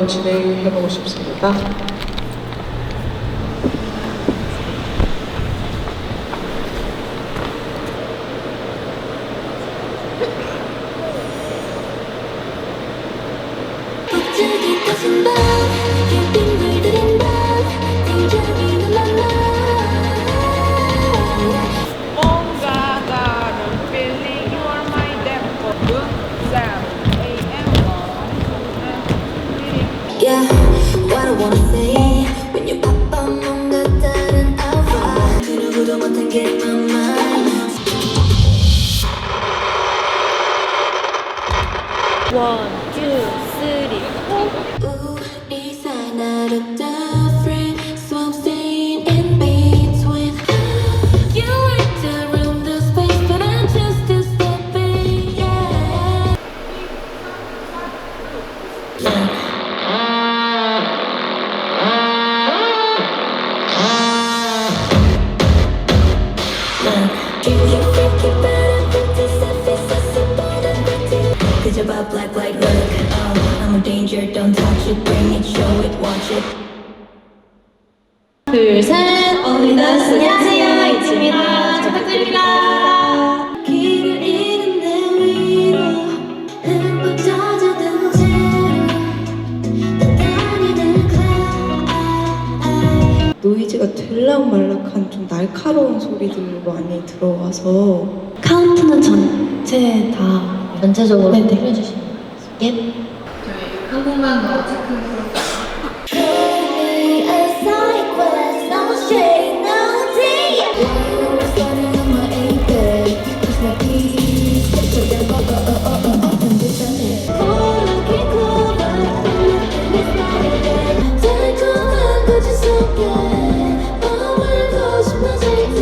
진행해보고 싶습니다. 뭔가 다른 feeling you are my default Yeah, what I wanna say when you pop up 뭔가 다른 alpha 그 누구도 못한 게 my mind. One, two, three, 우리 사이 not a different, so I'm staying in between. You ain't the room, the space, but I'm just a step in. Yeah. You freaky, but I'm pretty sassy, sassy, but I'm pretty. Cause you're about black light, look. Oh, I'm a danger, don't touch it, bring it, show it, watch it. 둘, 셋. 어린이다스 안녕하세요. 이치입니다. 부탁드립니다. 길을 잃은 내 위로 흠뻑 젖어든 채로 떠다니는 cloud. 노이즈가 들락말락한 좀 날카로운 소리들 많이 들어와서 카운트는 전체 다 전체적으로 해주시면 예. Call me a cyclist, no shade, no tea. Why are starting on my acre? Cause my keys so they're Looking clover, it's not again. 달콤한 거짓 속에 머물고 싶어질 때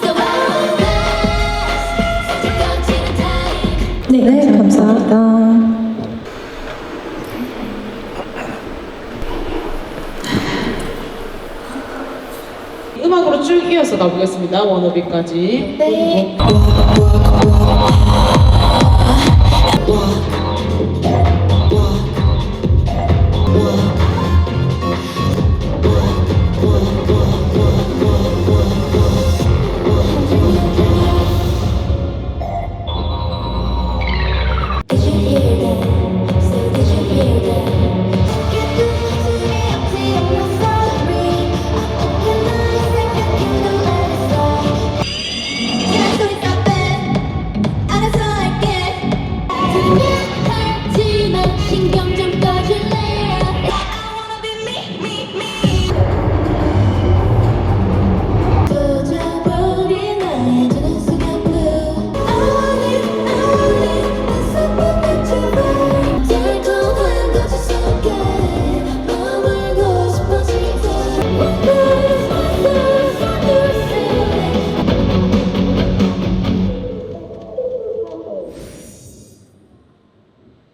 So I'll pass 지겨지는 time. 네, 감사합니다. 음악으로 쭉 이어서 가보겠습니다. 워너비까지. 네. Did you hear that? Say, did you hear that? Get the empty, I'm not sorry. I open my second candle, let it slide. Yeah, so it's not bad. 알아서 할게. 들면 하지만 신경 좀 꺼줄래? I wanna be me. 젖어버린 나의 젖은 순간 blue. I want it. 난 something that you want. 달콤한 거짓 속에 머물고 싶어질 때 One day,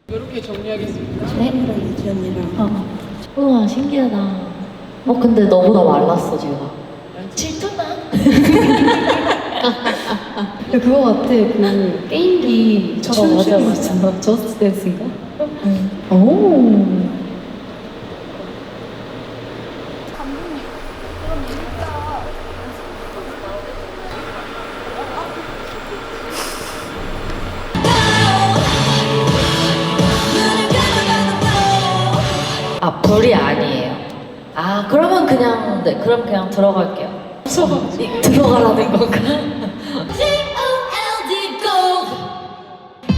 이렇게 정리하겠습니다. 우와, 신기하다. 근데 너보다 말랐어, 제가. 질투나? 그거 같아. 그 게임기. 맞아. 저스트 댄스인가? 응. 오. 아, 불이 아니에요. 아, 그러면 그냥, 네, 그럼 그냥 들어갈게요. 들어가라는 건가? G-O-L-D go.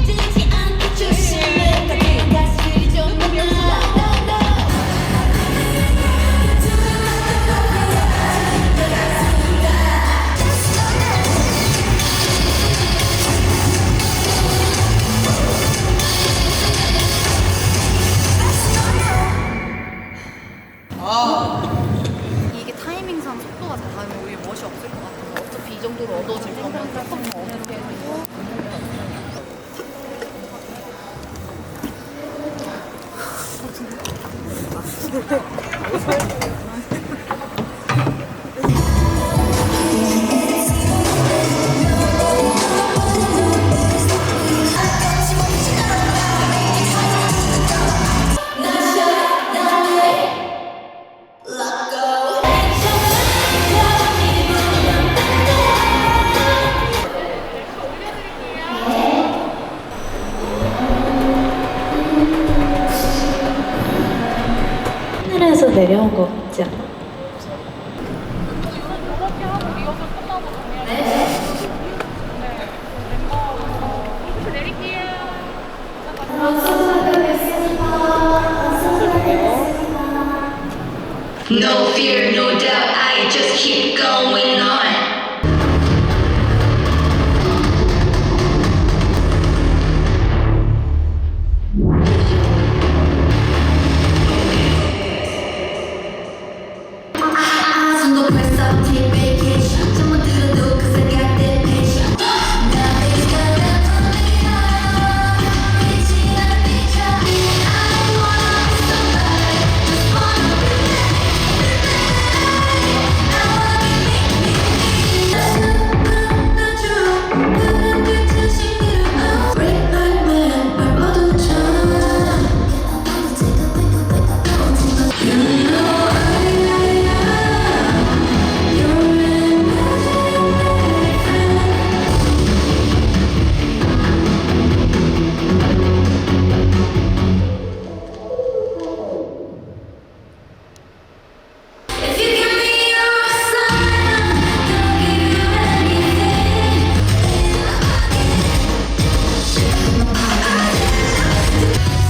뜨지 않게 조심해. 가끔 가슴이 좀 넘나. 이게 타이밍상 속도가 작아지면 오히려 멋이 없을 것 같아서 어차피 이 정도로 얻어질 거면 조금 더 어둡게 해서 어려운 거 같지 않아? 이렇게 하고 리허설 끝나고 정리할게요. 네. 멤버 내릴게요. No fear, no doubt, I just keep going on. I don't press up, take vacation. Someone do the do, 'cause I got that patience. Nothing's gonna pull me up. It's in a picture. I wanna be somebody, just wanna be If you give me your sign, I'll give you anything.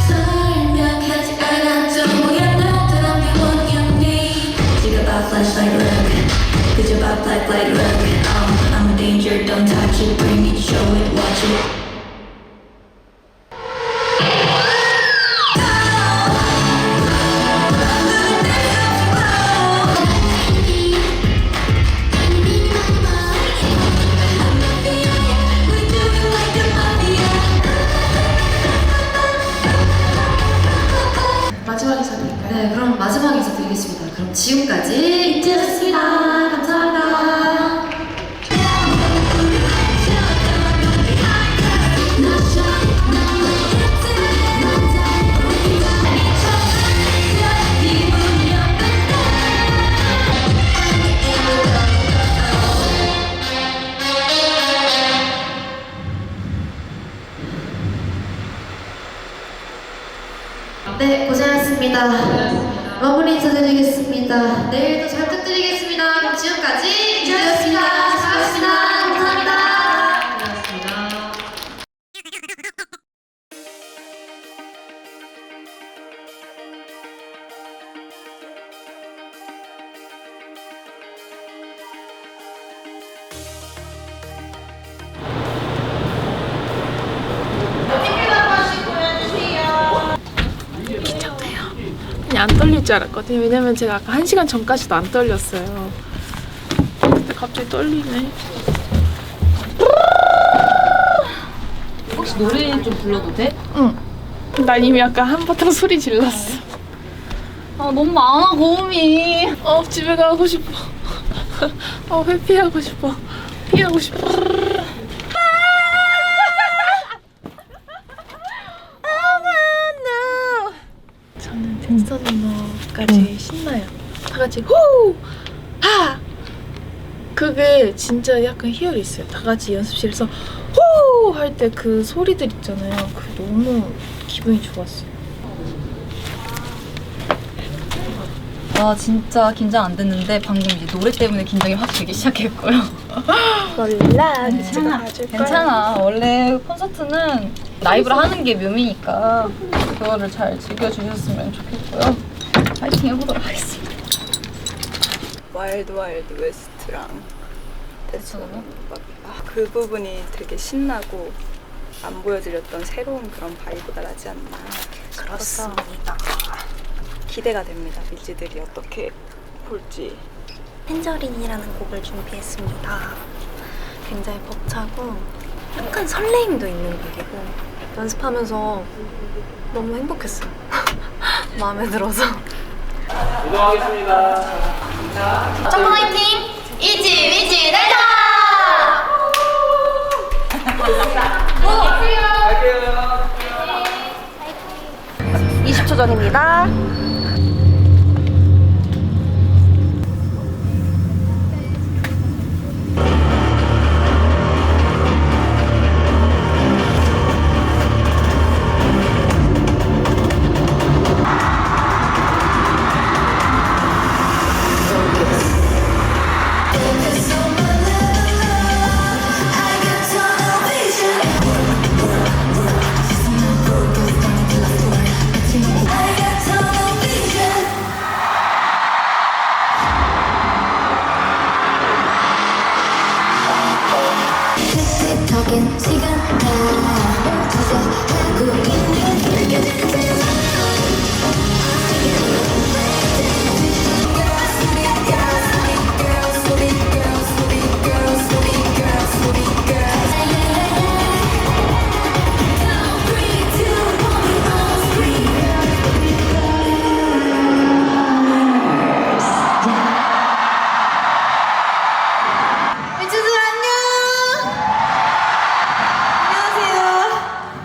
설명하지 않아도 뭐야 너처럼 비원이었니 지금 봐 flashlight look 그저 봐 blacklight look I'm a danger don't touch it bring it show it watch it 마지막 인사 드릴까요? 네, 그럼 마지막 인사 드리겠습니다. 그럼 지금까지 이태였습니다. 감사합니다. 네, 고생하셨습니다. 마무리 인사드리겠습니다. 내일도 잘 부탁드리겠습니다. 그럼 지금까지 이태였습니다. 수고하셨습니다. 감사합니다. 그냥 안 떨릴 줄 알았거든요. 왜냐면 제가 아까 1시간 전까지도 안 떨렸어요. 근데 갑자기 떨리네. 혹시 노래 좀 불러도 돼? 응. 난 이미 아까 한바탕 소리 질렀어. 아 너무 많아 고음이. 집에 가고 싶어. 회피하고 싶어. 피하고 싶어. 저는 댄서드너까지 신나요. 다 같이 후! 하! 그게 진짜 약간 희열이 있어요. 다 같이 연습실에서 후! 할 때 그 소리들 있잖아요. 그게 너무 기분이 좋았어요. 와 진짜 긴장 안 됐는데 방금 이제 노래 때문에 긴장이 확 되기 시작했고요. 몰라. 괜찮아. 원래 콘서트는 라이브를 하는 게 묘미니까 그거를 잘 즐겨주셨으면 좋겠고요. 파이팅 해보도록 하겠습니다. 와일드 와일드 웨스트랑 됐어요. 그 부분이 되게 신나고 안 보여드렸던 새로운 그런 바이브가 나지 않나. 그렇습니다. 기대가 됩니다. 밀지들이 어떻게 볼지. 텐저린이라는 곡을 준비했습니다. 굉장히 벅차고 약간 설레임도 있는 곡이고 연습하면서 너무 행복했어요. 마음에 들어서. 점프 화이팅! 일지 달다! 20초 전입니다. 바뀐 시간 다 주저하고 있는 느껴지는 제발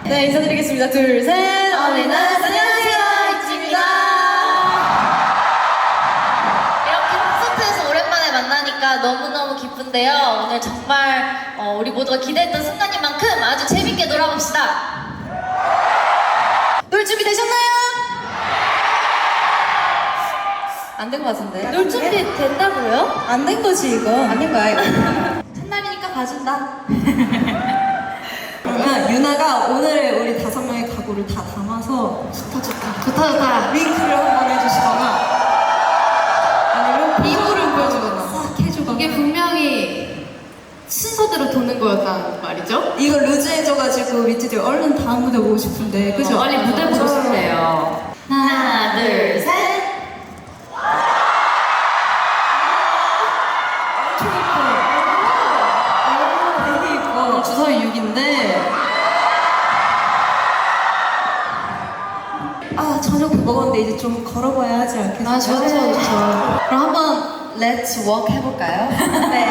네, 인사드리겠습니다. 둘, 셋. 어린아, 안녕하세요. 이치입니다. 이렇게 콘서트에서 오랜만에 만나니까 너무너무 기쁜데요. 오늘 정말 우리 모두가 기대했던 순간인 만큼 아주 재밌게 놀아봅시다. 놀 준비 되셨나요? 안 된 것 같은데. 놀 준비 된다고요? 안 된 거지, 이거. 안 된 거야, 이거. 첫날이니까 봐준다. 그러면 유나가 오늘의 우리 5명의 각오를 다 담아서 좋다. 윙크를 한번 해주시거나 아니면 이불을 보여주거나 싹 해주거나 이게 분명히 순서대로 도는 거였단 말이죠? 이거 루즈해져가지고 밑에 얼른 다음 무대 보고 싶은데 그죠? 빨리 무대 보고 싶네요. 하나, 둘, 셋. 되게 이뻐. 주사위 6인데 저녁 먹었는데 이제 좀 걸어봐야 하지 않겠어요? 좋죠. 그럼 한번 Let's Walk 해볼까요? 네.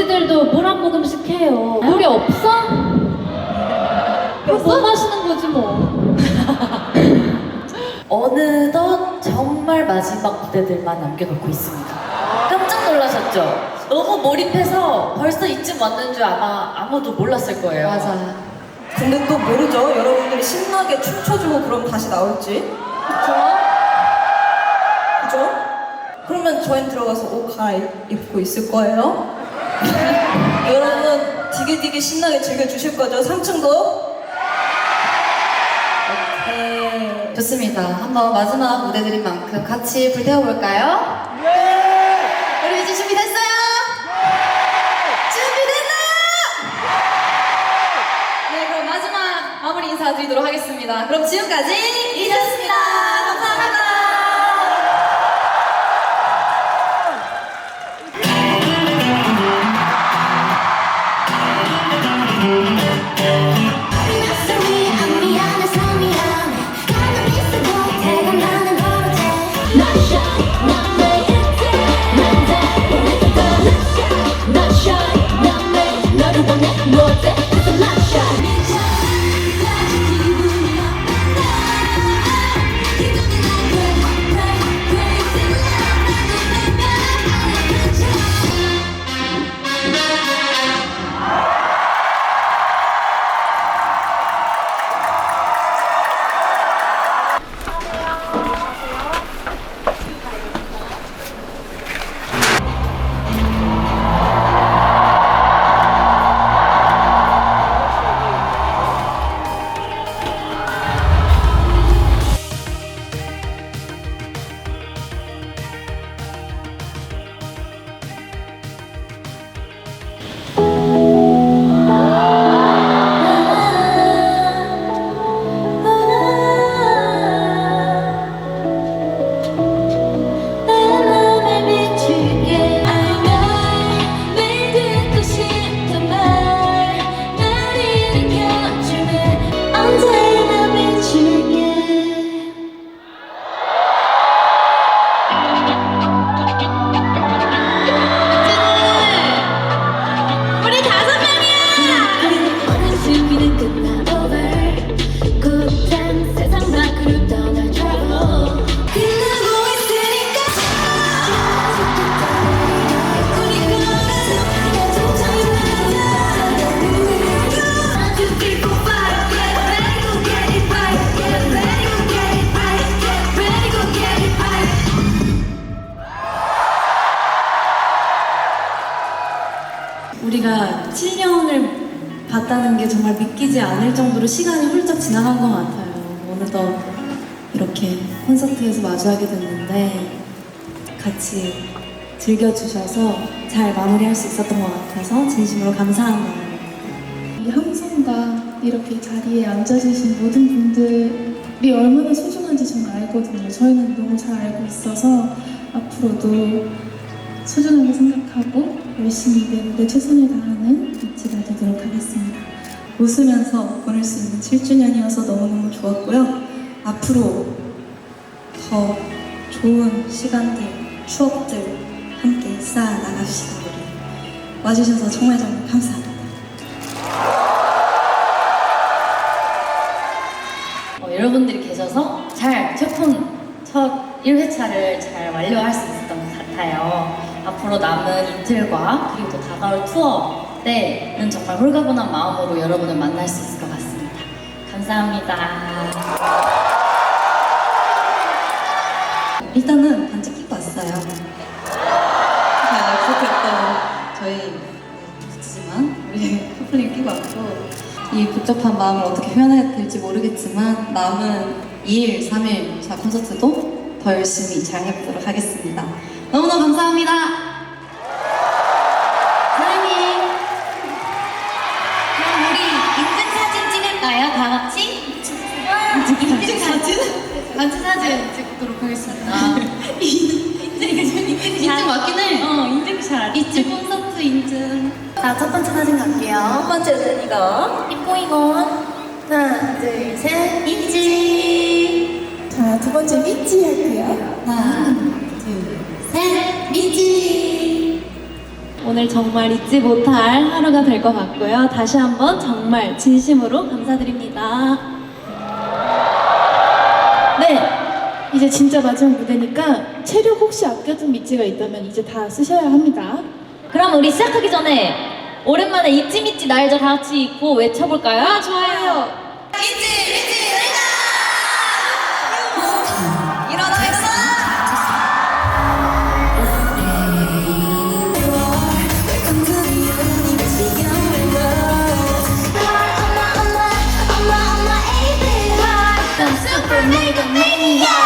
무대들도 물 한 모금씩 해요. 물이 없어? 못 마시는 거지 뭐. 어느덧 정말 마지막 무대들만 남겨놓고 있습니다. 깜짝 놀라셨죠? 너무 몰입해서 벌써 이쯤 왔는 줄 아마 아무도 몰랐을 거예요. 맞아. 근데 또 모르죠. 여러분들이 신나게 춤춰주고 그럼 다시 나올지. 그죠? 그러면 저희는 들어가서 옷 갈아입고 있을 거예요. 여러분 되게 신나게 즐겨주실 거죠? 3층도? 오케이. 좋습니다. 한번 마지막 무대들인 만큼 같이 불태워볼까요? 네! 우리 이제 준비됐어요? 준비됐나요? 네, 그럼 마지막 마무리 인사드리도록 하겠습니다. 그럼 지금까지 이지였습니다. 감사합니다. 미안해 미안해 나는 있어도 대가 나는 버릇해 Not shy 난 매일 난데 Not shy 난 매일 너를 원해 너대 It's not shy 미쳐까지 기분이 어떤데 기분이 날 crazy love 우리가 7년을 봤다는 게 정말 믿기지 않을 정도로 시간이 훌쩍 지나간 것 같아요. 어느덧 이렇게 콘서트에서 마주하게 됐는데 같이 즐겨주셔서 잘 마무리할 수 있었던 것 같아서 진심으로 감사한 마음입니다. 이 함성과 이렇게 자리에 앉아주신 모든 분들이 얼마나 소중한지 저는 알거든요. 저희는 너무 잘 알고 있어서 앞으로도 소중하게 생각하고 열심히 내 무대 최선을 다하는 미치가 되도록 하겠습니다. 웃으면서 보낼 수 있는 7주년이어서 너무너무 좋았고요. 앞으로 더 좋은 시간들, 추억들 함께 쌓아 나갑시다. 우리 와주셔서 정말 감사합니다. 여러분들이 계셔서 잘 첫 1회차를 잘 완료할 수 있었던 것 같아요. 앞으로 남은 이틀과 그리고 또 다가올 투어 때는 정말 홀가분한 마음으로 여러분을 만날 수 있을 것 같습니다. 감사합니다. 일단은 반지 끼고 왔어요. 약속했던 저희 부지만 우리 커플링 끼고 왔고 이 복잡한 마음을 어떻게 표현해야 될지 모르겠지만 남은 2일, 3일 자 콘서트도 더 열심히 잘 해보도록 하겠습니다. 너무너무 감사합니다. 사랑해. 그럼 우리 인증사진 찍을까요? 다 같이? 인증사진? 단체 사진 찍도록 하겠습니다. 인증 맞긴 해. 인증샷. 이츠 콘서트 인증. 자, 첫 번째 사진 갈게요. 첫 번째는 이거. 이뽀이건 하나, 둘, 셋, 미찌. 자, 두 번째 미찌 할게요. 하나, 둘, 셋, 미찌. 오늘 정말 잊지 못할 하루가 될 것 같고요. 다시 한번 정말 진심으로 감사드립니다. 네, 이제 진짜 마지막 무대니까 체력 혹시 아껴둔 미찌가 있다면 이제 다 쓰셔야 합니다. 그럼 우리 시작하기 전에 오랜만에 잊지 믿지 날자 다 같이 입고 외쳐볼까요? 아, 좋아요. Super mega mania.